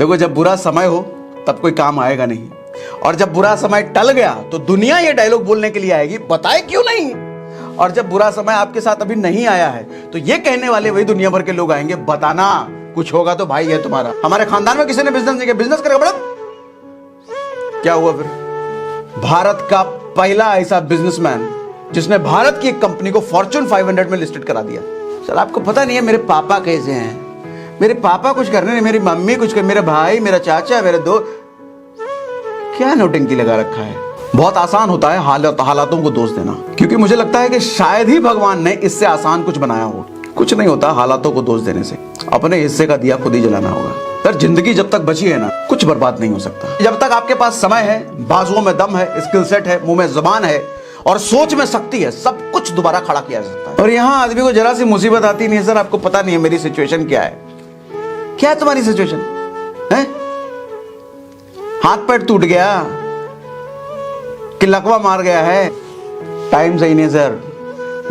देखो, जब बुरा समय हो तब कोई काम आएगा नहीं, और जब बुरा समय टल गया तो दुनिया ये डायलॉग बोलने के लिए आएगी, बताए क्यों नहीं। और जब बुरा समय आपके साथ अभी नहीं आया है तो ये कहने वाले वही दुनिया भर के लोग आएंगे, बताना कुछ होगा तो भाई है तुम्हारा। हमारे खानदान में किसी ने बिजनेस नहीं किया, बिजनेस करेगा बड़ा क्या हुआ फिर? भारत का पहला ऐसा बिजनेसमैन जिसने भारत की एक कंपनी को फॉर्च्यून 500 में लिस्टेड करा दिया। सर आपको पता नहीं है मेरे पापा कैसे हैं? मेरे पापा कुछ करने नहीं, मेरी मम्मी कुछ कर, मेरे भाई, मेरा चाचा, मेरे दोस्त, क्या नोटंकी लगा रखा है। बहुत आसान होता है हालातों को दोष देना, क्योंकि मुझे लगता है कि शायद ही भगवान ने इससे आसान कुछ बनाया हो। कुछ नहीं होता हालातों को दोष देने से, अपने हिस्से का दिया खुद ही जलाना होगा। सर जिंदगी जब तक बची है ना, कुछ बर्बाद नहीं हो सकता। जब तक आपके पास समय है, बाजुओं में दम है, स्किल सेट है, मुंह में जुबान है और सोच में शक्ति है, सब कुछ दोबारा खड़ा किया जा सकता है। और यहाँ आदमी को जरा सी मुसीबत आती नहीं है। सर आपको पता नहीं है मेरी सिचुएशन क्या है। क्या है तुम्हारी सिचुएशन है? हाथ पैर टूट गया कि लकवा मार गया है, टाइम सही नहीं है सर,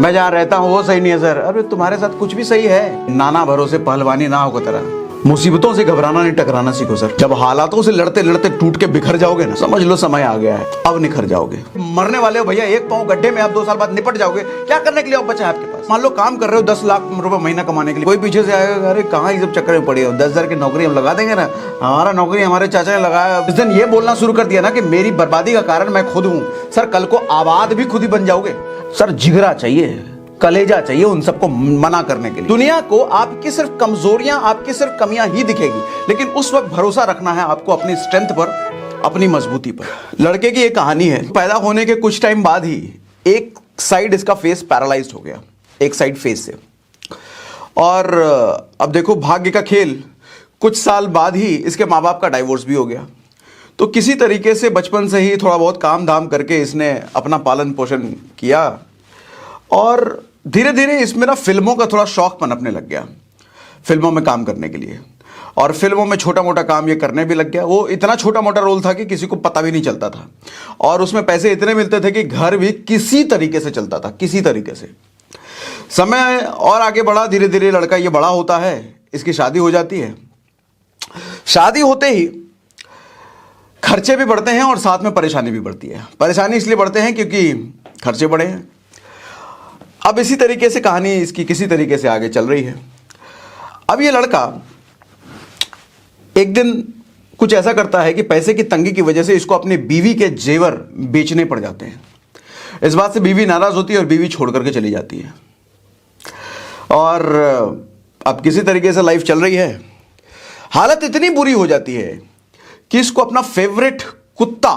मैं जहां रहता हूं वो सही नहीं है सर। अरे तुम्हारे साथ कुछ भी सही है। नाना भरोसे पहलवानी ना हो तरह। मुसीबतों से घबराना नहीं, टकराना सीखो सर। जब हालातों से लड़ते लड़ते टूट के बिखर जाओगे ना, समझ लो समय आ गया है, अब निखर जाओगे। मरने वाले हो भैया, एक पांव गड्ढे में, आप 2 साल बाद निपट जाओगे। क्या करने के लिए बचा है आपके पास? मान लो काम कर रहे हो 10 लाख रुपए महीना कमाने के लिए, कोई पीछे से आएगा, अरे कहाँ ये सब चक्कर में पड़े हो, 10,000 की नौकरी हम लगा देंगे ना, हमारा नौकरी हमारे चाचा ने लगाया। इस दिन ये बोलना शुरू कर दिया ना कि मेरी बर्बादी का कारण मैं खुद हूं, सर कल को आबाद भी खुद ही बन जाओगे। सर जिगरा चाहिए, कलेजा चाहिए उन सबको मना करने के लिए। दुनिया को आपकी सिर्फ कमजोरियां, आपकी सिर्फ कमियां ही दिखेगी, लेकिन उस वक्त भरोसा रखना है आपको अपनी स्ट्रेंथ पर, अपनी मजबूती पर। लड़के की एक कहानी है, पैदा होने के कुछ टाइम बाद ही एक साइड इसका फेस पैरालाइज्ड हो गया, एक साइड फेस से। और अब देखो भाग्य का खेल, कुछ साल बाद ही इसके माँ बाप का डाइवोर्स भी हो गया। तो किसी तरीके से बचपन से ही थोड़ा बहुत काम धाम करके इसने अपना पालन पोषण किया, और धीरे धीरे इसमें ना फिल्मों का थोड़ा शौक पनपने लग गया, फिल्मों में काम करने के लिए। और फिल्मों में छोटा मोटा काम ये करने भी लग गया। वो इतना छोटा मोटा रोल था कि किसी को पता भी नहीं चलता था, और उसमें पैसे इतने मिलते थे कि घर भी किसी तरीके से चलता था, किसी तरीके से। समय और आगे बढ़ा, धीरे धीरे लड़का ये बड़ा होता है, इसकी शादी हो जाती है। शादी होते ही खर्चे भी बढ़ते हैं और साथ में परेशानी भी बढ़ती है। परेशानी इसलिए बढ़ते हैं क्योंकि खर्चे बढ़े हैं। अब इसी तरीके से कहानी इसकी किसी तरीके से आगे चल रही है। अब ये लड़का एक दिन कुछ ऐसा करता है कि पैसे की तंगी की वजह से इसको अपनी बीवी के जेवर बेचने पड़ जाते हैं। इस बात से बीवी नाराज होती है और बीवी छोड़ करके चली जाती है। और अब किसी तरीके से लाइफ चल रही है। हालत इतनी बुरी हो जाती है कि इसको अपना फेवरेट कुत्ता,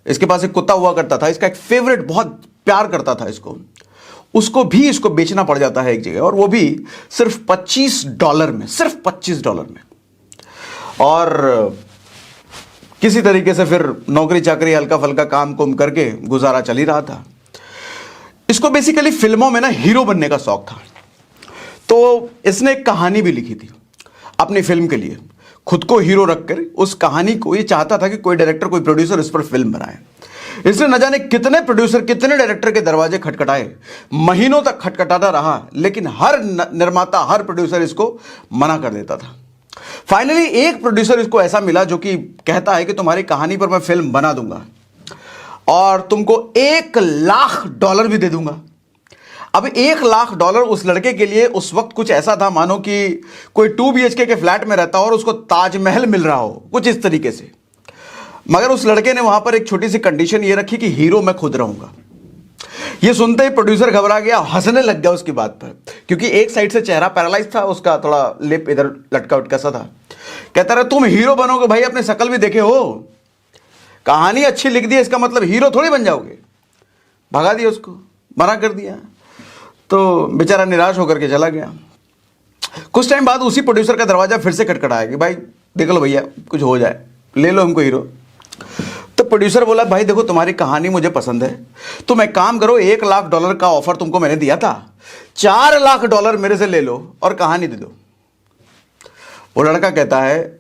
इसके पास एक कुत्ता हुआ करता था, इसका एक फेवरेट, बहुत प्यार करता था इसको, उसको भी इसको बेचना पड़ जाता है एक जगह, और वो भी सिर्फ $25 में, सिर्फ $25 में। और किसी तरीके से फिर नौकरी चाकरी हल्का फल्का काम कुम करके गुजारा चल ही रहा था। इसको बेसिकली फिल्मों में ना हीरो बनने का शौक था। तो इसने एक कहानी भी लिखी थी अपनी फिल्म के लिए, खुद को हीरो रखकर। उस कहानी को ये चाहता था कि कोई डायरेक्टर, कोई प्रोड्यूसर इस पर फिल्म बनाए। इसने न जाने कितने प्रोड्यूसर, कितने डायरेक्टर के दरवाजे खटखटाए, महीनों तक खटखटाता रहा, लेकिन हर निर्माता, हर प्रोड्यूसर इसको मना कर देता था। फाइनली एक प्रोड्यूसर इसको ऐसा मिला जो कि कहता है कि तुम्हारी कहानी पर मैं फिल्म बना दूंगा और तुमको $1,00,000 भी दे दूंगा। अब $1,00,000 उस लड़के के लिए उस वक्त कुछ ऐसा था मानो कि कोई 2 BHK के फ्लैट में रहता हो और उसको ताजमहल मिल रहा हो, कुछ इस तरीके से। मगर उस लड़के ने वहां पर एक छोटी सी कंडीशन ये रखी कि हीरो मैं खुद रहूंगा। ये सुनते ही प्रोड्यूसर घबरा गया, हंसने लग गया उसकी बात पर, क्योंकि एक साइड से चेहरा पैरालाइज था उसका, थोड़ा लिप इधर लटका उटका सा था। कहता रहा तुम हीरो बनोगे भाई, अपने शकल भी देखे हो, कहानी अच्छी लिख दी, इसका मतलब हीरो थोड़ी बन जाओगे। भगा दिया उसको, मना कर दिया। तो बेचारा निराश होकर के चला गया। कुछ टाइम बाद उसी प्रोड्यूसर का दरवाजा फिर से खटखटाया कि भाई देख लो भैया, कुछ हो जाए, ले लो हमको हीरो। तो प्रोड्यूसर बोला भाई देखो तुम्हारी कहानी मुझे पसंद है, तुम एक काम करो, $1,00,000 का ऑफर तुमको मैंने दिया था, $4,00,000 मेरे से ले लो और कहानी दे दो। वो लड़का कहता है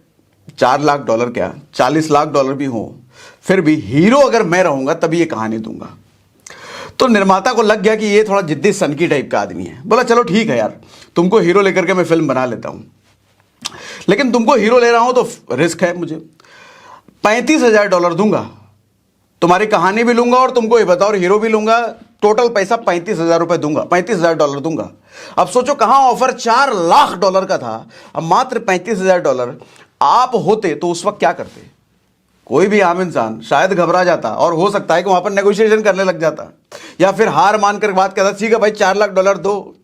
$4,00,000 क्या, $40,00,000 भी हो, फिर भी हीरो अगर मैं रहूंगा तभी ये कहानी दूंगा। तो निर्माता को लग गया कि ये थोड़ा जिद्दी सनकी टाइप का आदमी है। बोला चलो ठीक है यार, तुमको हीरो लेकर के मैं फिल्म बना लेता हूं। लेकिन तुमको हीरो ले रहा हूं तो रिस्क है मुझे। $35,000 दूंगा, तुम्हारी कहानी भी लूंगा और तुमको ये बताओ हीरो भी लूंगा। टोटल पैसा $35,000 दूंगा, $35,000 दूंगा। अब सोचो कहां ऑफर $4 लाख का था, अब मात्र $35,000। आप होते तो उस वक्त क्या करते? कोई भी आम इंसान शायद घबरा जाता और हो सकता है कि वहां पर नेगोशिएशन करने लग जाता, या फिर हार मानकर बात करता, ठीक है भाई $4 लाख दो,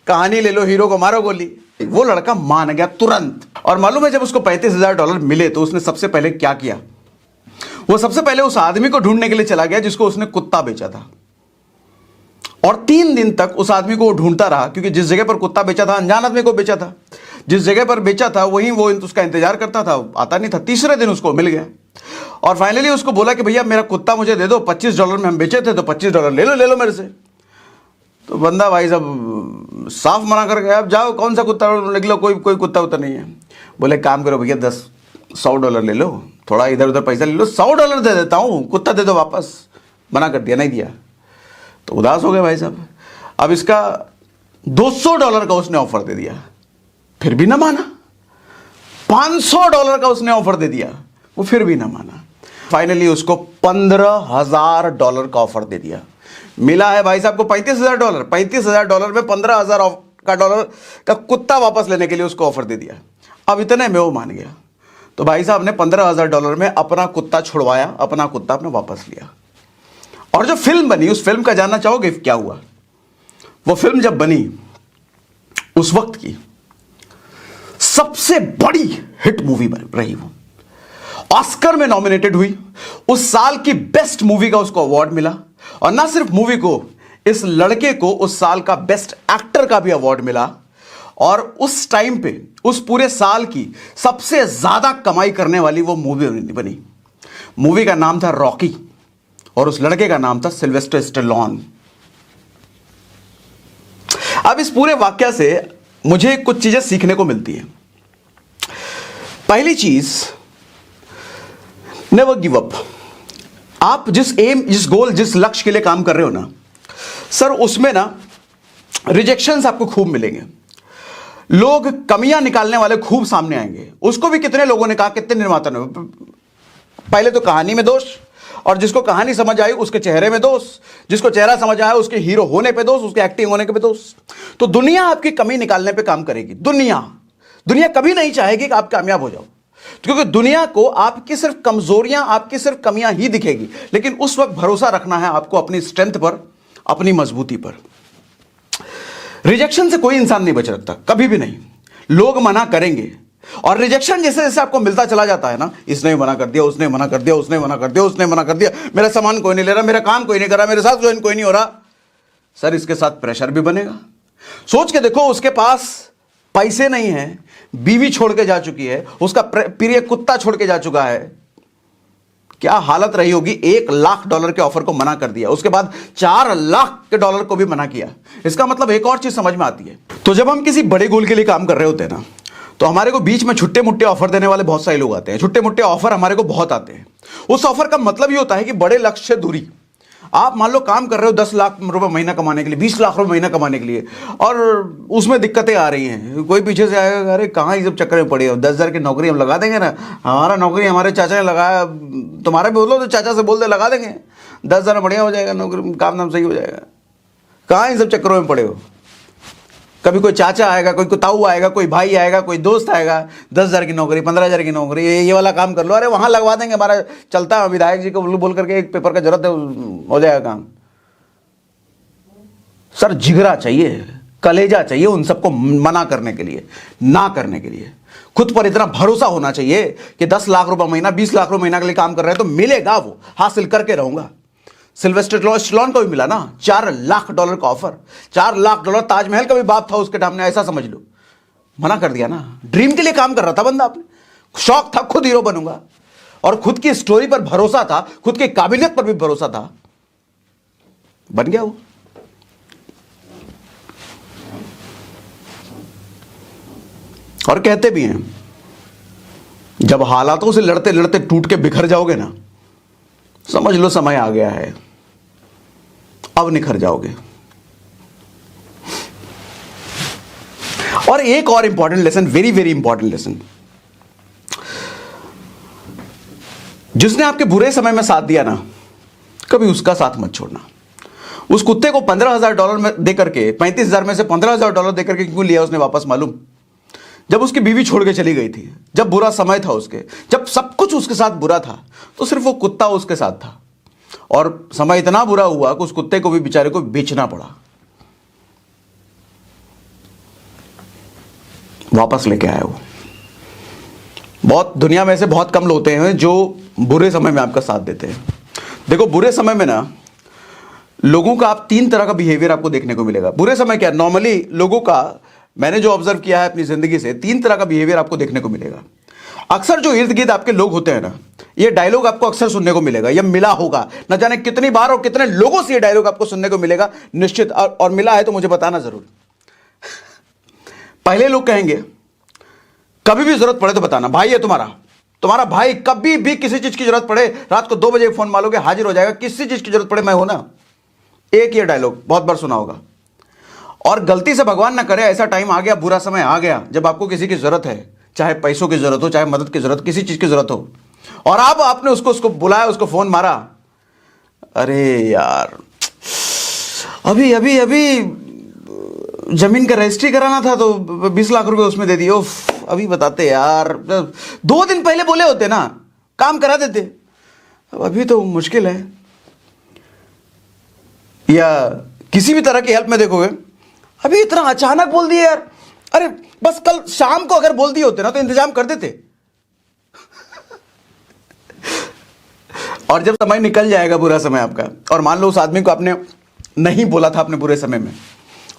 कहानी ले लो, हीरो को मारो गोली। वो लड़का मान गया तुरंत। और मालूम है जब उसको $35,000 मिले तो उसने सबसे पहले क्या किया? वो सबसे पहले उस आदमी को ढूंढने के लिए चला गया जिसको उसने कुत्ता बेचा था, और 3 दिन तक उस आदमी को वो ढूंढता रहा, क्योंकि जिस जगह पर कुत्ता बेचा था अनजान आदमी को बेचा था, जिस जगह पर बेचा था वहीं वो उसका इंतजार करता था, आता नहीं था। तीसरे दिन उसको मिल गया और फाइनली उसको बोला कि भैया मेरा कुत्ता मुझे दे दो, $25 में हम बेचे थे, तो $25 ले लो मेरे से। तो बंदा भाई साहब साफ मना कर गया, अब जाओ कौन सा कुत्ता निकलो, कोई कुत्ता उतना नहीं है। बोले काम करो भैया $100 ले लो, थोड़ा इधर उधर पैसा ले लो, $100 दे देता हूँ, कुत्ता दे दो वापस। मना कर दिया, नहीं दिया। तो उदास हो गए भाई साहब। अब इसका $200 का उसने ऑफर दे दिया, फिर भी ना माना। $500 का उसने ऑफर दे दिया, वो फिर भी ना माना। फाइनली उसको $15,000 का ऑफर दे दिया। मिला है भाई साहब को $35,000। $35,000 में $15,000 का कुत्ता वापस लेने के लिए उसको ऑफर दे दिया। अब इतने में वो मान गया। तो भाई साहब ने $15,000 में अपना कुत्ता छुड़वाया, अपना कुत्ता अपने वापस लिया। और जो फिल्म बनी, उस फिल्म का जानना चाहोगे क्या हुआ? वो फिल्म जब बनी उस वक्त की सबसे बड़ी हिट मूवी रही। वो ऑस्कर में नॉमिनेटेड हुई, उस साल की बेस्ट मूवी का उसको अवार्ड मिला। और ना सिर्फ मूवी को, इस लड़के को उस साल का बेस्ट एक्टर का भी अवार्ड मिला। और उस टाइम पे उस पूरे साल की सबसे ज्यादा कमाई करने वाली वो मूवी बनी। मूवी का नाम था रॉकी और उस लड़के का नाम था सिल्वेस्टर स्टेलोन। अब इस पूरे वाक्य से मुझे कुछ चीजें सीखने को मिलती हैं। पहली चीज, नेवर गिव अप। आप जिस एम, जिस गोल, जिस लक्ष्य के लिए काम कर रहे हो ना सर, उसमें ना रिजेक्शंस आपको खूब मिलेंगे, लोग कमियां निकालने वाले खूब सामने आएंगे। उसको भी कितने लोगों ने कहा, कितने निर्माता ने, पहले तो कहानी में दोष, और जिसको कहानी समझ आई उसके चेहरे में दोष, जिसको चेहरा समझ आया उसके हीरो होने पे दोष, उसके एक्टिंग होने के पे दोष। तो दुनिया आपकी कमी निकालने पे काम करेगी। दुनिया कभी नहीं चाहेगी कि आप कामयाब हो जाओ, क्योंकि दुनिया को आपकी सिर्फ कमजोरियां, आपकी सिर्फ कमियां ही दिखेगी। लेकिन उस वक्त भरोसा रखना है आपको अपनी स्ट्रेंथ पर, अपनी मजबूती पर। रिजेक्शन से कोई इंसान नहीं बच सकता, कभी भी नहीं। लोग मना करेंगे, और रिजेक्शन जैसे जैसे आपको मिलता चला जाता है ना, इसने मना कर दिया, उसने मना कर दिया, उसने मना कर दिया, उसने मना कर दिया, मेरा सामान कोई नहीं ले रहा, मेरा काम कोई नहीं कर रहा, मेरे साथ ज्वाइन कोई नहीं हो रहा, सर इसके साथ प्रेशर भी बनेगा। सोच के देखो, उसके पास पैसे नहीं है, बीवी छोड़ के जा चुकी है, उसका प्रिय कुत्ता छोड़ के जा चुका है, क्या हालत रही होगी। $1 लाख के ऑफर को मना कर दिया, उसके बाद $4 लाख को भी मना किया। इसका मतलब एक और चीज समझ में आती है। तो जब हम किसी बड़े गोल के लिए काम कर रहे होते हैं ना, तो हमारे को बीच में छुट्टे मुट्टे ऑफर देने वाले बहुत सारे लोग आते हैं। छुट्टे मुट्टे ऑफर हमारे को बहुत आते हैं। उस ऑफर का मतलब ये होता है कि बड़े लक्ष्य से दूरी। आप मान लो काम कर रहे हो $10 लाख महीना कमाने के लिए, $20 लाख महीना कमाने के लिए, और उसमें दिक्कतें आ रही हैं। कोई पीछे से आएगा, अरे कहाँ ये सब चक्कर में पड़े हो, 10,000 की नौकरी हम लगा देंगे ना, हमारा नौकरी हमारे चाचा ने लगाया, तुम्हारे भी बोलो तो चाचा से बोल दे लगा देंगे, 10,000 बढ़िया हो जाएगा, नौकरी काम नाम सही हो जाएगा। कहाँ इन सब चक्करों में पड़े हो? कभी कोई चाचा आएगा, कोई ताऊ आएगा, कोई भाई आएगा, कोई दोस्त आएगा, 10,000 की नौकरी, 15,000 की नौकरी, ये वाला काम कर लो, अरे वहां लगवा देंगे, हमारा चलता है, विधायक जी को बोल करके एक पेपर का जरूरत है, हो जाएगा काम। सर जिगरा चाहिए, कलेजा चाहिए उन सबको मना करने के लिए, ना करने के लिए। खुद पर इतना भरोसा होना चाहिए कि $10 लाख महीना, $20 लाख महीना के लिए काम कर रहे हैं तो मिलेगा, वो हासिल करके रहूंगा। सिल्वेस्टर स्टेलोन को भी मिला ना $4 लाख का ऑफर। $4 लाख, ताजमहल का भी बाप था उसके सामने, ऐसा समझ लो। मना कर दिया ना। ड्रीम के लिए काम कर रहा था बंदा, अपने शौक था खुद हीरो बनूंगा, और खुद की स्टोरी पर भरोसा था, खुद की काबिलियत पर भी भरोसा था, बन गया वो। और कहते भी हैं जब हालातों से लड़ते लड़ते टूट के बिखर जाओगे ना, समझ लो समय आ गया है, अब निखर जाओगे। और एक और important lesson, very very important lesson, जिसने आपके बुरे समय में साथ दिया ना, कभी उसका साथ मत छोड़ना। उस कुत्ते को $15,000 में दे करके, 35,000 में से $15,000 दे करके क्यों लिया उसने वापस मालूम? जब उसकी बीवी छोड़ के चली गई थी, जब बुरा समय था उसके, जब सब कुछ उसके साथ बुरा था, तो सिर्फ वो कुत्ता उसके साथ था। और समय इतना बुरा हुआ कि उस कुत्ते को भी बेचारे को बेचना पड़ा। वापस लेके आया वो। बहुत दुनिया में ऐसे बहुत कम लोग होते हैं जो बुरे समय में आपका साथ देते हैं। देखो, बुरे समय में ना लोगों का आप 3 तरह का बिहेवियर आपको देखने को मिलेगा। बुरे समय क्या, नॉर्मली लोगों का, मैंने जो ऑब्जर्व किया है अपनी जिंदगी से, 3 तरह का बिहेवियर आपको देखने को मिलेगा। अक्सर जो इर्द गिर्द आपके लोग होते हैं ना, ये डायलॉग आपको अक्सर सुनने को मिलेगा, यह मिला होगा, न जाने कितनी बार और कितने लोगों से ये डायलॉग आपको सुनने को मिलेगा निश्चित। और मिला है तो मुझे बताना जरूर। पहले लोग कहेंगे, कभी भी जरूरत पड़े तो बताना, भाई है तुम्हारा भाई, कभी भी किसी चीज की जरूरत पड़े, रात को 2 बजे फोन मारोगे हाजिर हो जाएगा, किसी चीज की जरूरत पड़े मैं हूं ना। एक ये डायलॉग बहुत बार सुना होगा। और गलती से भगवान ना करे ऐसा टाइम आ गया, बुरा समय आ गया, जब आपको किसी की जरूरत है, चाहे पैसों की जरूरत हो, चाहे मदद की जरूरत, किसी चीज की जरूरत हो, और आपने उसको बुलाया, उसको फोन मारा, अरे यार अभी अभी अभी जमीन का रजिस्ट्री कराना था तो 20 लाख रुपए उसमें दे दिए, अभी बताते यार, 2 दिन पहले बोले होते ना, काम करा देते, अभी तो मुश्किल है। या किसी भी तरह की हेल्प में देखोगे, अभी इतना अचानक बोल दिए यार, अरे बस कल शाम को अगर बोल दिए होते ना तो इंतजाम कर देते। और जब समय निकल जाएगा, बुरा समय आपका, और मान लो उस आदमी को आपने नहीं बोला था अपने बुरे समय में,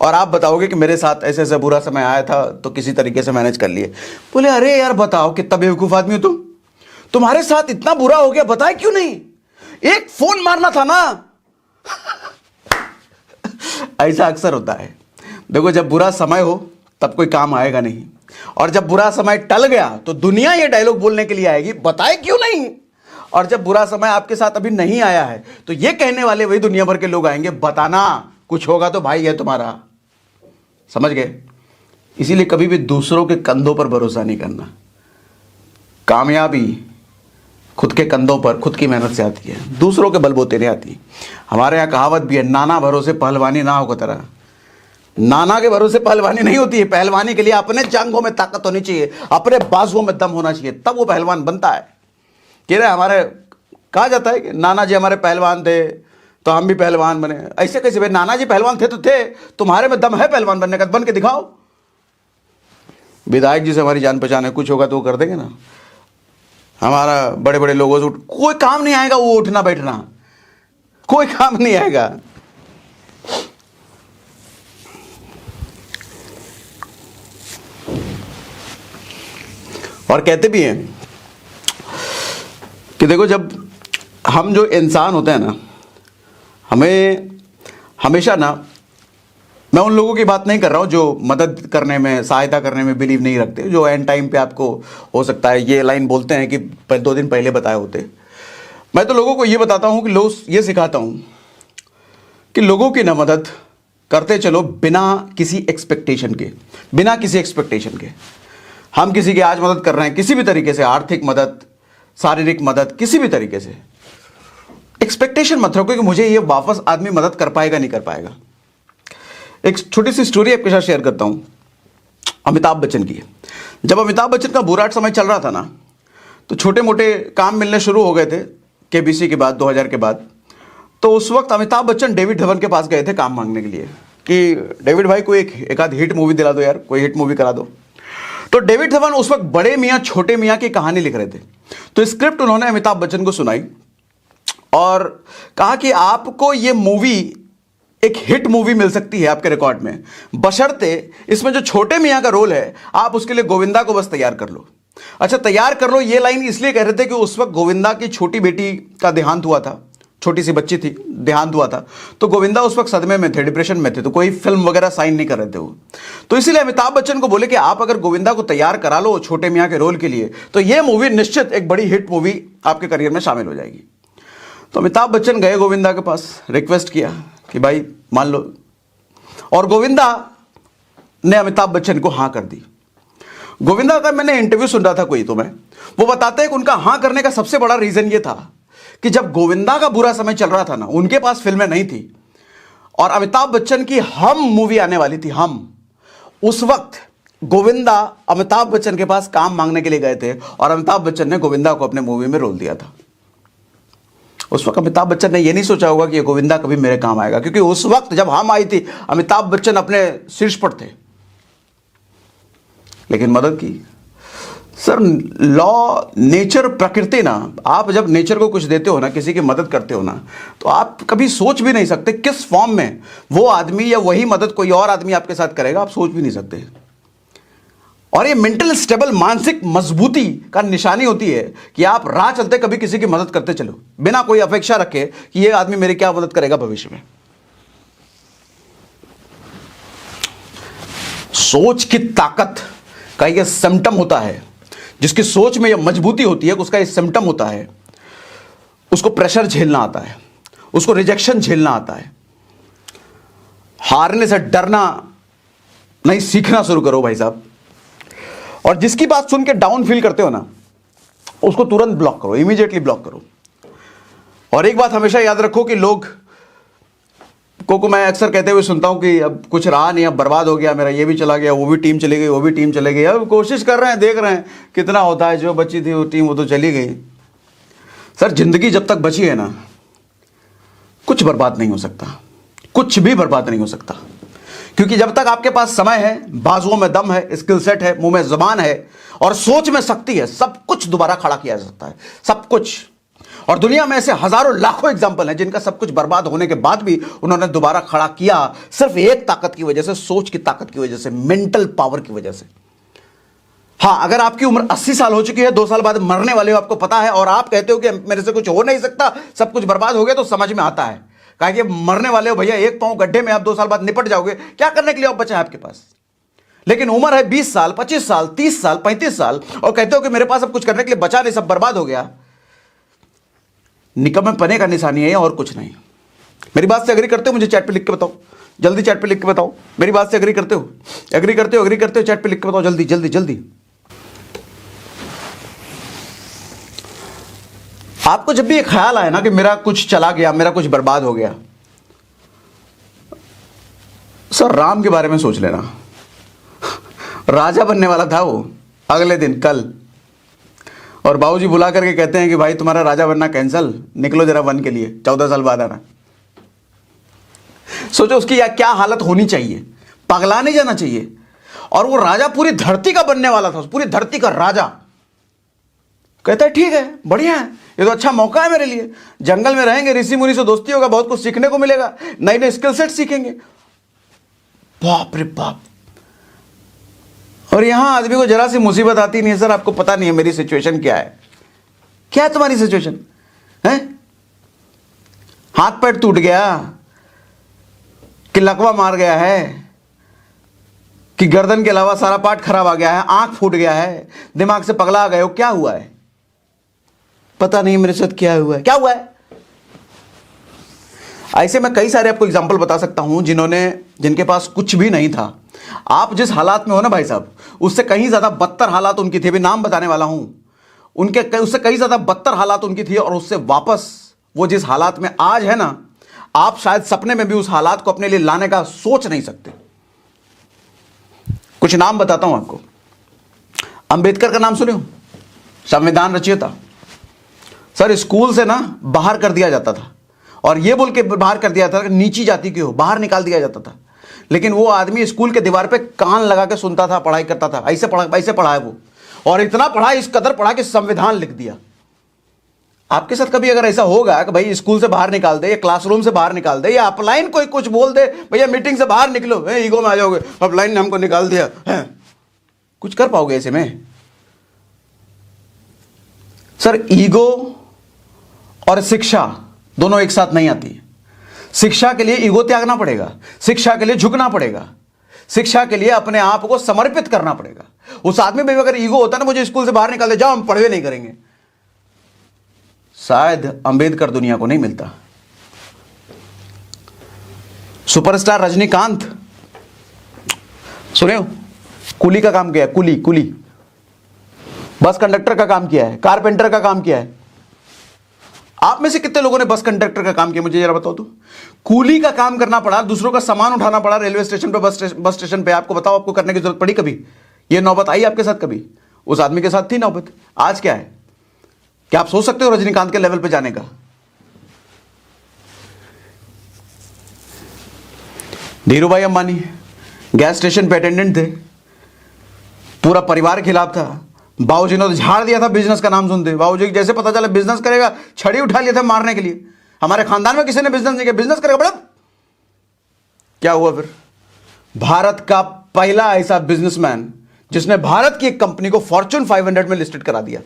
और आप बताओगे कि मेरे साथ ऐसे ऐसा बुरा समय आया था तो किसी तरीके से मैनेज कर लिए, बोले अरे यार बताओ कितना बेवकूफ आदमी हो तुम, तुम्हारे साथ इतना बुरा हो गया, बताए क्यों नहीं, एक फोन मारना था ना। ऐसा अक्सर होता है। देखो, जब बुरा समय हो तब कोई काम आएगा नहीं, और जब बुरा समय टल गया तो दुनिया ये डायलॉग बोलने के लिए आएगी, बताए क्यों नहीं। और जब बुरा समय आपके साथ अभी नहीं आया है तो ये कहने वाले वही दुनिया भर के लोग आएंगे, बताना कुछ होगा तो भाई है तुम्हारा। समझ गए? इसीलिए कभी भी दूसरों के कंधों पर भरोसा नहीं करना। कामयाबी खुद के कंधों पर, खुद की मेहनत से आती है, दूसरों के बलबूते नहीं आती। हमारे यहाँ कहावत भी है, नाना भरोसे पहलवानी ना हो तरह। नाना के भरोसे पहलवानी नहीं होती है। पहलवानी के लिए अपने जांघों में ताकत होनी चाहिए, अपने बाजुओं में दम होना चाहिए, तब वो पहलवान बनता है। कह रहे हमारे कहा जाता है कि नाना जी हमारे पहलवान थे तो हम भी पहलवान बने। ऐसे कैसे भाई, नाना जी पहलवान थे तो थे, तुम्हारे में दम है पहलवान बनने का, बन के दिखाओ। विधायक जी से हमारी जान पहचान है, कुछ होगा तो वो कर देंगे ना। हमारा बड़े बड़े लोगों से कोई काम नहीं आएगा, वो उठना बैठना कोई काम नहीं आएगा। और कहते भी हैं कि देखो, जब हम जो इंसान होते हैं ना, हमें हमेशा ना, मैं उन लोगों की बात नहीं कर रहा हूं जो मदद करने में, सहायता करने में बिलीव नहीं रखते, जो एंड टाइम पे आपको हो सकता है ये लाइन बोलते हैं कि 2 दिन पहले बताए होते। मैं तो लोगों को ये बताता हूं कि लोग ये सिखाता हूं कि लोगों की ना मदद करते चलो बिना किसी एक्सपेक्टेशन के, बिना किसी एक्सपेक्टेशन के। हम किसी की आज मदद कर रहे हैं किसी भी तरीके से, आर्थिक मदद, शारीरिक मदद, किसी भी तरीके से, एक्सपेक्टेशन मत रखो कि मुझे ये वापस आदमी मदद कर पाएगा नहीं कर पाएगा। एक छोटी सी स्टोरी आपके साथ शेयर करता हूं, अमिताभ बच्चन की। जब अमिताभ बच्चन का बुरा समय चल रहा था ना, तो छोटे मोटे काम मिलने शुरू हो गए थे केबीसी के बाद, 2000 के बाद। तो उस वक्त अमिताभ बच्चन डेविड धवन के पास गए थे काम मांगने के लिए कि डेविड भाई को एक आध हिट मूवी दिला दो यार, कोई हिट मूवी करा दो। तो डेविड धवन उस वक्त बड़े मियाँ छोटे मियाँ की कहानी लिख रहे थे। तो स्क्रिप्ट उन्होंने अमिताभ बच्चन को सुनाई और कहा कि आपको ये मूवी एक हिट मूवी मिल सकती है आपके रिकॉर्ड में, बशर्ते इसमें जो छोटे मियाँ का रोल है आप उसके लिए गोविंदा को बस तैयार कर लो। अच्छा, तैयार कर लो ये लाइन इसलिए कह रहे थे कि उस वक्त गोविंदा की छोटी बेटी का देहांत हुआ था, छोटी सी बच्ची थी, देहांत हुआ था। तो गोविंदा उस वक्त सदमे में थे, डिप्रेशन में थे, तो कोई फिल्म वगैरह साइन नहीं कर रहे थे वो। तो इसीलिए अमिताभ बच्चन को बोले कि आप अगर गोविंदा को तैयार करा लो छोटे मियाँ के रोल के लिए, तो ये मूवी निश्चित एक बड़ी हिट मूवी आपके करियर में शामिल हो जाएगी। तो अमिताभ बच्चन गए गोविंदा के पास, रिक्वेस्ट किया कि भाई मान लो, और गोविंदा ने अमिताभ बच्चन को हाँ कर दी। गोविंदा का मैंने इंटरव्यू सुन रहा था कोई, तो मैं वो बताते हैं कि उनका हाँ करने का सबसे बड़ा रीजन ये था कि जब गोविंदा का बुरा समय चल रहा था ना, उनके पास फिल्में नहीं थी और अमिताभ बच्चन की हम मूवी आने वाली थी, हम। उस वक्त गोविंदा अमिताभ बच्चन के पास काम मांगने के लिए गए थे और अमिताभ बच्चन ने गोविंदा को अपने मूवी में रोल दिया था। उस वक्त अमिताभ बच्चन ने यह नहीं सोचा होगा कि ये गोविंदा कभी मेरे काम आएगा, क्योंकि उस वक्त जब हम आई थी अमिताभ बच्चन अपने शीर्ष पर थे, लेकिन मदद की। सर लॉ, नेचर, प्रकृति ना, आप जब नेचर को कुछ देते हो ना, किसी की मदद करते हो ना, तो आप कभी सोच भी नहीं सकते किस फॉर्म में वो आदमी या वही मदद कोई और आदमी आपके साथ करेगा, आप सोच भी नहीं सकते। और ये मेंटल स्टेबल, मानसिक मजबूती का निशानी होती है कि आप राह चलते कभी किसी की मदद करते चलो, बिना कोई अपेक्षा रखे कि ये आदमी मेरी क्या मदद करेगा भविष्य में। सोच की ताकत का यह सिम्टम होता है, जिसकी सोच में यह मजबूती होती है, उसका यह सिम्टम होता है, उसको प्रेशर झेलना आता है, उसको रिजेक्शन झेलना आता है। हारने से डरना नहीं, सीखना शुरू करो भाई साहब। और जिसकी बात सुन के डाउन फील करते हो ना, उसको तुरंत ब्लॉक करो, इमीडिएटली ब्लॉक करो। और एक बात हमेशा याद रखो कि लोग को मैं अक्सर कहते हुए सुनता हूं कि अब कुछ रहा नहीं, अब बर्बाद हो गया मेरा, ये भी चला गया, वो भी टीम चली गई, वो भी टीम चली गई, अब कोशिश कर रहे हैं, देख रहे हैं कितना होता है, जो बची थी वो टीम वो तो चली गई। सर जिंदगी जब तक बची है ना, कुछ बर्बाद नहीं हो सकता, कुछ भी बर्बाद नहीं हो सकता, क्योंकि जब तक आपके पास समय है, बाजुओं में दम है, स्किल सेट है, मुंह में जुबान है और सोच में शक्ति है, सब कुछ दोबारा खड़ा किया जा सकता है, सब कुछ। और दुनिया में ऐसे हजारों लाखों एग्जाम्पल हैं जिनका सब कुछ बर्बाद होने के बाद भी उन्होंने दोबारा खड़ा किया, सिर्फ एक ताकत की वजह से, सोच की ताकत की वजह से, मेंटल पावर की वजह से। हां, अगर आपकी उम्र 80 साल हो चुकी है, 2 साल बाद मरने वाले हो, आपको पता है, और आप कहते हो कि मेरे से कुछ हो नहीं सकता, सब कुछ बर्बाद हो गया, तो समझ में आता है कि मरने वाले हो भैया, एक पांव गड्ढे में आप 2 साल बाद निपट जाओगे, क्या करने के लिए आप बचा है आपके पास। लेकिन उम्र है 20 साल, 25 साल, 30 साल, 35 साल, और कहते हो कि मेरे पास अब कुछ करने के लिए बचा नहीं, सब बर्बाद हो गया। निकम्मेपने का निशानी है और कुछ नहीं। मेरी बात से एग्री करते हो? मुझे चैट पे लिख के बताओ, जल्दी चैट पे लिख के बताओ। मेरी बात से एग्री करते हो? एग्री करते हो? एग्री करते हो? चैट पे लिख के बताओ, जल्दी जल्दी जल्दी। आपको जब भी ये ख्याल आए ना कि मेरा कुछ चला गया, मेरा कुछ बर्बाद हो गया, सर राम के बारे में सोच लेना। राजा बनने वाला था वो अगले दिन, कल, और बाबूजी बुला करके कहते हैं कि भाई तुम्हारा राजा बनना कैंसल, निकलो जरा वन के लिए, 14 साल बाद आना। सोचो उसकी क्या हालत होनी चाहिए, पगला नहीं जाना चाहिए। और वो राजा पूरी धरती का बनने वाला था, पूरी धरती का राजा। कहता है ठीक है, बढ़िया है, ये तो अच्छा मौका है मेरे लिए, जंगल में रहेंगे, ऋषि मुनि से दोस्ती होगा, बहुत कुछ सीखने को मिलेगा, नए नए स्किल सेट सीखेंगे। बाप रे बाप। और यहां आदमी को जरा सी मुसीबत आती नहीं है, सर आपको पता नहीं है मेरी सिचुएशन क्या है। क्या है तुम्हारी सिचुएशन है? हाथ पैर टूट गया, कि लकवा मार गया है, कि गर्दन के अलावा सारा पार्ट खराब आ गया है, आंख फूट गया है, दिमाग से पगला आ गए हो, क्या हुआ है? पता नहीं मेरे साथ क्या हुआ है, क्या हुआ है? ऐसे मैं कई सारे आपको एग्जांपल बता सकता हूं जिनके पास कुछ भी नहीं था। आप जिस हालात में हो ना भाई साहब, उससे कहीं ज्यादा बदतर हालात उनकी थी, अभी नाम बताने वाला हूं, उससे कहीं ज्यादा बदतर हालात उनकी थी, और उससे वापस वो जिस हालात में आज है ना, आप शायद सपने में भी उस हालात को अपने लिए लाने का सोच नहीं सकते। कुछ नाम बताता हूं आपको। अंबेडकर का नाम सुने हो? संविधान रचयिता। सर स्कूल से ना बाहर कर दिया जाता था, और ये बोल के बाहर कर दिया था कि नीची जाति की हो, बाहर निकाल दिया जाता था। लेकिन वो आदमी स्कूल के दीवार पे कान लगा के सुनता था, पढ़ाई करता था, ऐसे पढ़ा है वो, और इतना पढ़ा, इस कदर पढ़ा कि संविधान लिख दिया। आपके साथ कभी अगर ऐसा होगा कि भाई स्कूल से बाहर निकाल दे, या क्लासरूम से बाहर निकाल दे, या अपलाइन कोई कुछ बोल दे, भैया मीटिंग से बाहर निकलो, ईगो में आ जाओगे, अपलाइन ने हमको निकाल दिया है, कुछ कर पाओगे ऐसे में? सर ईगो और शिक्षा दोनों एक साथ नहीं आती। शिक्षा के लिए ईगो त्यागना पड़ेगा, शिक्षा के लिए झुकना पड़ेगा, शिक्षा के लिए अपने आप को समर्पित करना पड़ेगा। उस आदमी में अगर ईगो होता ना, मुझे स्कूल से बाहर निकाल दे, जाओ हम पढ़वे नहीं करेंगे, शायद अंबेडकर दुनिया को नहीं मिलता। सुपरस्टार रजनीकांत सुने हो? कुली का काम किया, कुली बस कंडक्टर का काम किया है, कारपेंटर का काम किया है। आप में से कितने लोगों ने बस कंडक्टर का काम किया, मुझे जरा बताओ तो। कूली का काम करना पड़ा, दूसरों का सामान उठाना पड़ा रेलवे स्टेशन पे, बस स्टेशन पे। आपको बताओ, आपको करने की जरूरत पड़ी कभी? ये नौबत आई आपके साथ कभी? उस आदमी के साथ थी नौबत। आज क्या है? क्या आप सोच सकते हो रजनीकांत के लेवल पे जाने का? धीरू भाई अंबानी गैस स्टेशन पे अटेंडेंट थे, पूरा परिवार के खिलाफ था। बाबूजी ने तो झाड़ दिया था बिजनेस का नाम सुनते। बाबूजी जैसे पता चला बिजनेस करेगा, छड़ी उठा लिया था मारने के लिए। हमारे खानदान में किसी ने बिजनेस नहीं किया, बिजनेस करेगा बड़ा। क्या हुआ फिर? भारत का पहला ऐसा बिजनेसमैन जिसने भारत की एक कंपनी को फॉर्च्यून 500 में लिस्टेड करा दिया,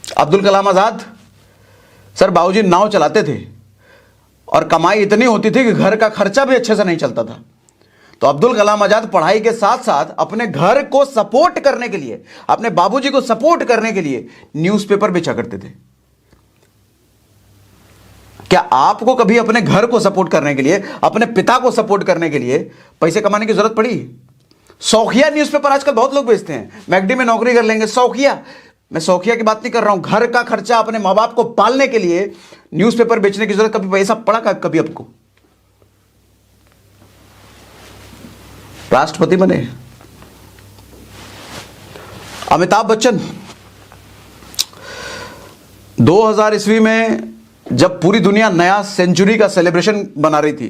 अब्दुल कलाम आजाद। सर बाबूजी नाव चलाते थे और कमाई इतनी होती थी कि घर का खर्चा भी अच्छे से नहीं चलता था। तो अब्दुल कलाम आजाद पढ़ाई के साथ साथ अपने घर को सपोर्ट करने के लिए, अपने बाबूजी को सपोर्ट करने के लिए न्यूज़पेपर बेचा करते थे। क्या आपको कभी अपने घर को सपोर्ट करने के लिए, अपने पिता को सपोर्ट करने के लिए पैसे कमाने की जरूरत पड़ी? शौकिया न्यूज़पेपर आजकल बहुत लोग बेचते हैं, मैकडी में नौकरी कर लेंगे, शौकिया। मैं शौकिया की बात नहीं कर रहा हूं, घर का खर्चा, अपने मां बाप को पालने के लिए न्यूज़पेपर बेचने की जरूरत कभी पैसा पड़ा कभी आपको? राष्ट्रपति बने अमिताभ बच्चन। 2000 ईस्वी में जब पूरी दुनिया नया सेंचुरी का सेलिब्रेशन बना रही थी,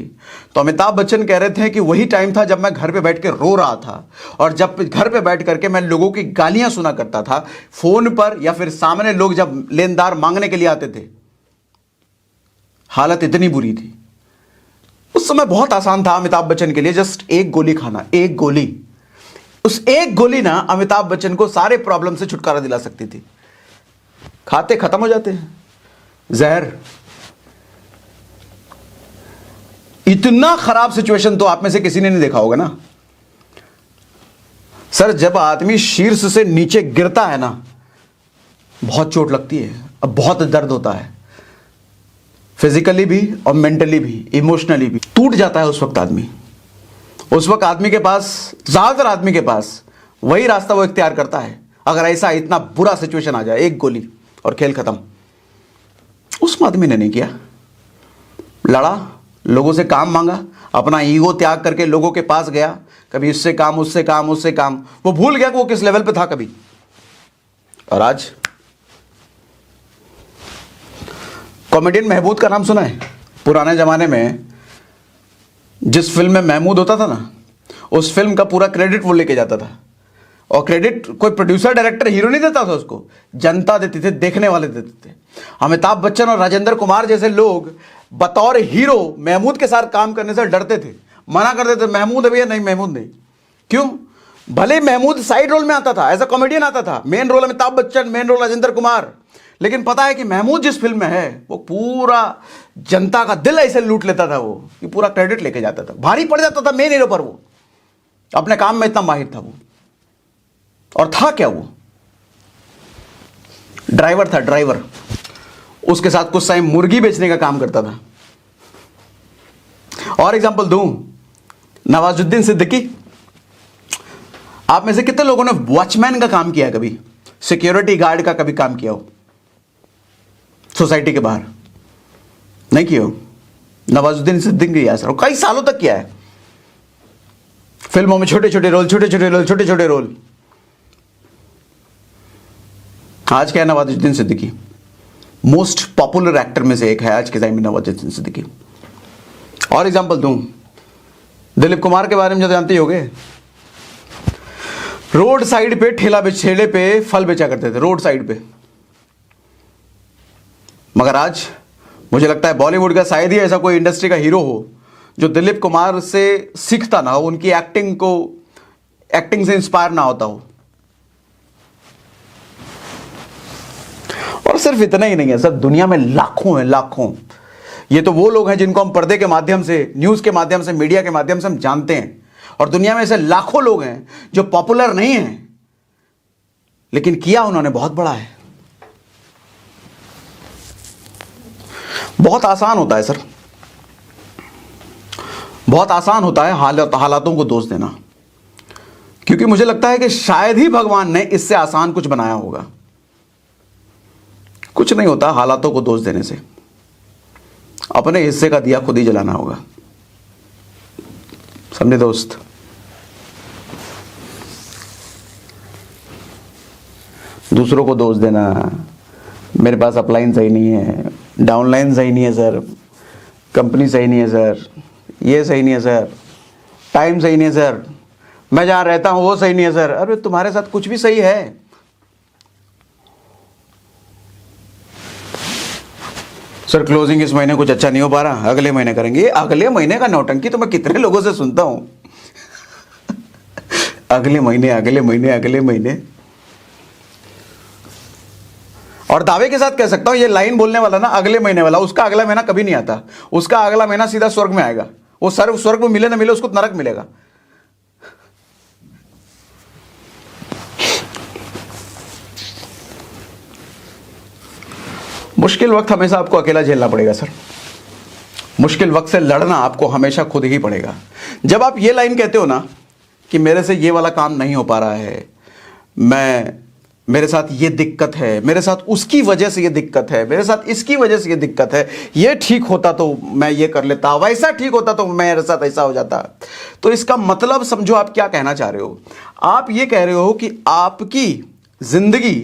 तो अमिताभ बच्चन कह रहे थे कि वही टाइम था जब मैं घर पे बैठ के रो रहा था, और जब घर पे बैठ करके मैं लोगों की गालियां सुना करता था फोन पर, या फिर सामने लोग जब लेनदार मांगने के लिए आते थे। हालत इतनी बुरी थी उस समय। बहुत आसान था अमिताभ बच्चन के लिए जस्ट एक गोली खाना, एक गोली। उस एक गोली ना अमिताभ बच्चन को सारे प्रॉब्लम से छुटकारा दिला सकती थी। खाते खत्म हो जाते हैं। जहर। इतना खराब सिचुएशन तो आप में से किसी ने नहीं देखा होगा ना सर। जब आदमी शीर्ष से नीचे गिरता है ना, बहुत चोट लगती है, अब बहुत दर्द होता है, फिजिकली भी और मेंटली भी, इमोशनली भी। टूट जाता है उस वक्त आदमी। उस वक्त आदमी के पास, ज्यादातर आदमी के पास वही रास्ता वो इख्तियार करता है, अगर ऐसा इतना बुरा सिचुएशन आ जाए, एक गोली और खेल खत्म। उस आदमी ने नहीं किया, लड़ा, लोगों से काम मांगा, अपना ईगो त्याग करके लोगों के पास गया, कभी इससे काम, उससे काम, उससे काम। वो भूल गया कि वो किस लेवल पे था कभी। और आज कॉमेडियन महमूद का नाम सुना है? पुराने जमाने में जिस फिल्म में महमूद होता था ना, उस फिल्म का पूरा क्रेडिट वो लेके जाता था। और क्रेडिट कोई प्रोड्यूसर, डायरेक्टर, हीरो नहीं देता था उसको, जनता देती थी, देखने वाले देते थे। अमिताभ बच्चन और राजेंद्र कुमार जैसे लोग बतौर हीरो महमूद के साथ काम करने से डरते थे, मना करते थे, महमूद है भैया, नहीं महमूद नहीं। क्यों? भले महमूद साइड रोल में आता था, एज अ कॉमेडियन आता था, main role Amitabh Bachchan, main role Rajendra Kumar, लेकिन पता है कि महमूद जिस फिल्म में है वो पूरा जनता का दिल ऐसे लूट लेता था वो, कि पूरा क्रेडिट लेके जाता था, भारी पड़ जाता था मेन हीरो पर। वो अपने काम में इतना माहिर था वो। और था क्या वो? ड्राइवर था, ड्राइवर। उसके साथ कुछ टाइम मुर्गी बेचने का काम करता था। और एग्जांपल दूं, नवाजुद्दीन सिद्दीकी। आप में से कितने लोगों ने वॉचमैन का काम किया कभी? सिक्योरिटी गार्ड का कभी काम किया हो सोसाइटी के बाहर? नहीं किया हो? नवाजुद्दीन सिद्दीकी किया सर, कई सालों तक किया है। फिल्मों में छोटे छोटे रोल, छोटे छोटे रोल, छोटे छोटे रोल। आज क्या है Nawazuddin Siddiqui? Most popular actor में से एक है आज के टाइम में नवाजुद्दीन सिद्दीकी। और एग्जांपल दूं, दिलीप कुमार के बारे में जो जानते ही होंगे, रोड साइड पे ठेले पे फल बेचा करते थे, रोड साइड पे। मगर आज मुझे लगता है बॉलीवुड का शायद ही ऐसा कोई इंडस्ट्री का हीरो हो जो दिलीप कुमार से सीखता ना हो, उनकी एक्टिंग से इंस्पायर ना होता हो। और सिर्फ इतना ही नहीं है सर, दुनिया में लाखों हैं, लाखों। ये तो वो लोग हैं जिनको हम पर्दे के माध्यम से, न्यूज के माध्यम से, मीडिया के माध्यम से हम जानते हैं। और दुनिया में ऐसे लाखों लोग हैं जो पॉपुलर नहीं हैं, लेकिन किया उन्होंने बहुत बड़ा है। बहुत आसान होता है सर, बहुत आसान होता है हालातों को दोष देना। क्योंकि मुझे लगता है कि शायद ही भगवान ने इससे आसान कुछ बनाया होगा। कुछ नहीं होता हालातों को दोष देने से, अपने हिस्से का दिया खुद ही जलाना होगा। समझे दोस्त? दूसरों को दोष देना, मेरे पास अपलाइन सही नहीं है, डाउनलाइन सही नहीं है सर, कंपनी सही नहीं है सर, ये सही नहीं है सर, टाइम सही नहीं है सर, मैं जहां रहता हूं वो सही नहीं है सर। अरे तुम्हारे साथ कुछ भी सही है। सर क्लोजिंग इस महीने कुछ अच्छा नहीं हो पा रहा, अगले महीने करेंगे। अगले महीने का नौटंकी तो मैं कितने लोगों से सुनता हूं। अगले महीने, अगले महीने, अगले महीने। और दावे के साथ कह सकता हूं, ये लाइन बोलने वाला ना, अगले महीने वाला, उसका अगला महीना कभी नहीं आता। उसका अगला महीना सीधा स्वर्ग में आएगा। वो स्वर्ग में मिले ना मिले, उसको नरक मिलेगा। मुश्किल वक्त हमेशा आपको अकेला झेलना पड़ेगा सर। मुश्किल वक्त से लड़ना आपको हमेशा खुद ही पड़ेगा। जब आप ये लाइन कहते हो ना कि मेरे से ये वाला काम नहीं हो पा रहा है, मेरे साथ ये दिक्कत है, मेरे साथ उसकी वजह से ये दिक्कत है, मेरे साथ इसकी वजह से ये दिक्कत है, ये ठीक होता तो मैं ये कर लेता, वैसा ठीक होता तो मेरे साथ ऐसा हो जाता। तो इसका मतलब समझो आप क्या कहना चाह रहे हो। आप ये कह रहे हो कि आपकी जिंदगी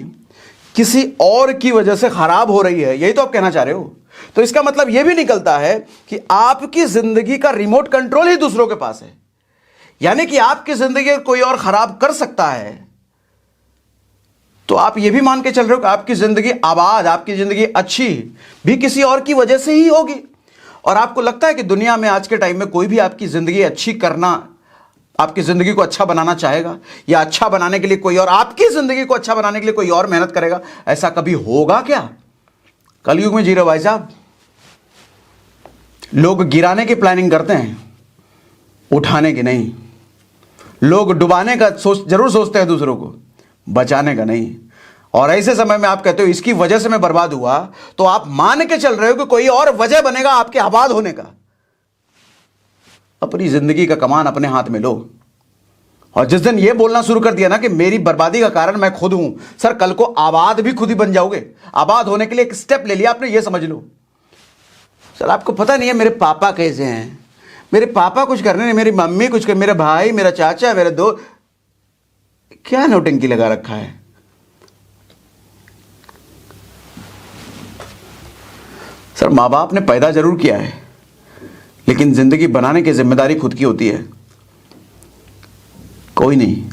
किसी और की वजह से खराब हो रही है, यही तो आप कहना चाह रहे हो। तो इसका मतलब यह भी निकलता है कि आपकी जिंदगी का रिमोट कंट्रोल ही दूसरों के पास है, यानी कि आपकी जिंदगी कोई और खराब कर सकता है। तो आप ये भी मान के चल रहे हो कि आपकी जिंदगी आबाद, आपकी जिंदगी अच्छी भी किसी और की वजह से ही होगी। और आपको लगता है कि दुनिया में आज के टाइम में कोई भी आपकी जिंदगी अच्छी करना, आपकी जिंदगी को अच्छा बनाना चाहेगा, या अच्छा बनाने के लिए कोई और, आपकी जिंदगी को अच्छा बनाने के लिए कोई और मेहनत करेगा? ऐसा कभी होगा क्या? कलयुग में जी रहे हो भाई साहब। लोग गिराने की प्लानिंग करते हैं, उठाने की नहीं। लोग डुबाने का जरूर सोचते हैं, दूसरों को बचाने का नहीं। और ऐसे समय में आप कहते हो इसकी वजह से मैं बर्बाद हुआ, तो आप मान के चल रहे हो कि कोई और वजह बनेगा आपके आबाद होने का। अपनी जिंदगी का कमान अपने हाथ में लो। और जिस दिन यह बोलना शुरू कर दिया ना कि मेरी बर्बादी का कारण मैं खुद हूं, सर कल को आबाद भी खुद ही बन जाओगे। आबाद होने के लिए एक स्टेप ले लिया आपने, यह समझ लो। सर आपको पता नहीं है मेरे पापा कैसे हैं, मेरे पापा कुछ करने नहीं, मेरी मम्मी कुछ कर, मेरे भाई, मेरा चाचा, मेरे दो, क्या नौटंकी लगा रखा है। सर मां बाप ने पैदा जरूर किया है, लेकिन जिंदगी बनाने की जिम्मेदारी खुद की होती है, कोई नहीं।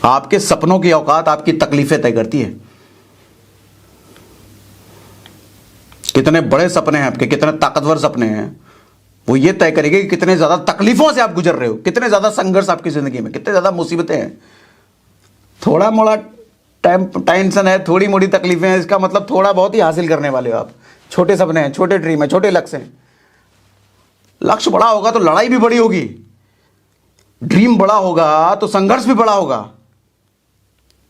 आपके सपनों की औकात आपकी तकलीफें तय करती है। कितने बड़े सपने हैं आपके, कितने ताकतवर सपने हैं, वो ये तय करेगी कि कितने ज्यादा तकलीफों से आप गुजर रहे हो, कितने ज्यादा संघर्ष आपकी जिंदगी में, कितने ज्यादा मुसीबतें हैं। थोड़ा मोड़ा टेंशन है, थोड़ी मोड़ी तकलीफें हैं, इसका मतलब थोड़ा बहुत ही हासिल करने वाले हो आप। छोटे सपने हैं, छोटे ड्रीम है, छोटे लक्ष्य हैं। लक्ष्य बड़ा होगा तो लड़ाई भी बड़ी होगी, ड्रीम बड़ा होगा तो संघर्ष भी बड़ा होगा।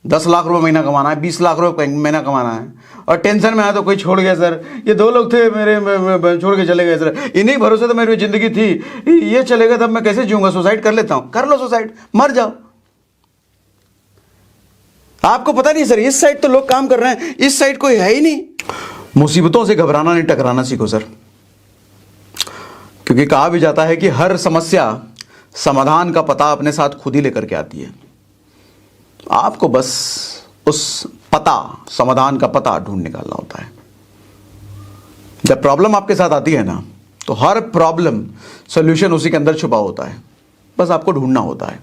10 लाख रुपए महीना कमाना है, 20 लाख रुपए महीना कमाना है, और टेंशन में आया तो कोई छोड़ गया सर, ये 2 लोग थे मेरे छोड़ के चले गए सर, इन्हीं भरोसे तो मेरी जिंदगी थी, ये चले गए तब मैं कैसे जीऊंगा, सुसाइड कर लेता हूं। कर लो सुसाइड, मर जाओ। आपको पता नहीं सर, इस साइड तो लोग काम कर रहे हैं, इस साइड कोई है ही नहीं। मुसीबतों से घबराना नहीं, टकराना सीखो सर। क्योंकि कहा भी जाता है कि हर समस्या समाधान का पता अपने साथ खुद ही लेकर के आती है। आपको बस उस पता, समाधान का पता ढूंढ निकालना होता है। जब प्रॉब्लम आपके साथ आती है ना, तो हर प्रॉब्लम सॉल्यूशन उसी के अंदर छुपा होता है, बस आपको ढूंढना होता है।